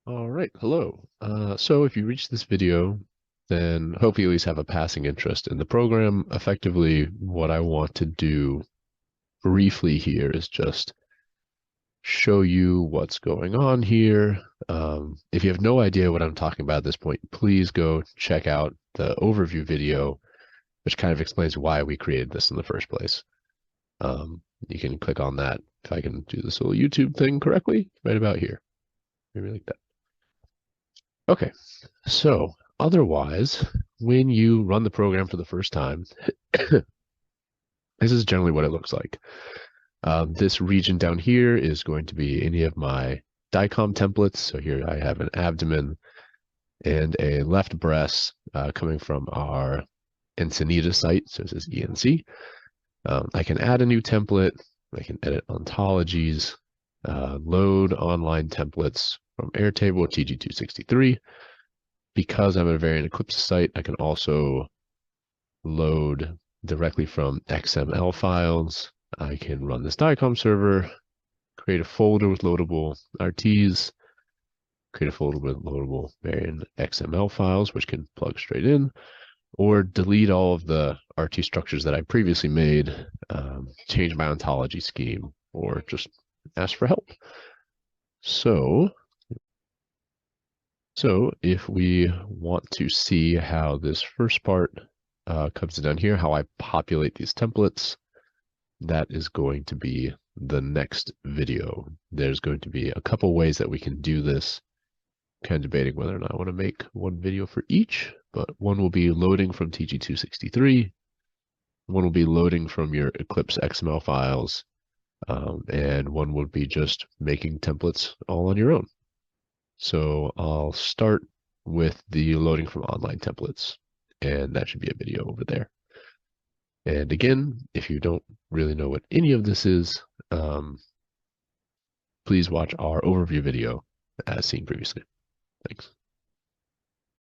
All right, hello. So if you reach this video, then hopefully you at least have a passing interest in the program. Effectively, what I want to do briefly here is just show you what's going on here. If you have no idea what I'm talking about at this point, please go check out the overview video, which kind of explains why we created this in the first place. You can click on that if I can do this little YouTube thing correctly, right about here. Maybe like that. Okay, so otherwise, when you run the program for the first time, this is generally what it looks like. This region down here is going to be any of my DICOM templates. So here I have an abdomen and a left breast coming from our Encinita site. So this is ENC. I can add a new template. I can edit ontologies, load online templates from Airtable TG-263. Because I'm at a variant Eclipse site, I can also load directly from XML files. I can run this DICOM server, create a folder with loadable RTs, create a folder with loadable variant XML files, which can plug straight in, or delete all of the RT structures that I previously made, change my ontology scheme, or just ask for help. So if we want to see how this first part comes down here, how I populate these templates, that is going to be the next video. There's going to be a couple ways that we can do this. Kind of debating whether or not I want to make one video for each, but one will be loading from TG-263, one will be loading from your Eclipse XML files, and one would be just making templates all on your own. So I'll start with the loading from online templates, and that should be a video over there. And again, if you don't really know what any of this is, please watch our overview video as seen previously. Thanks.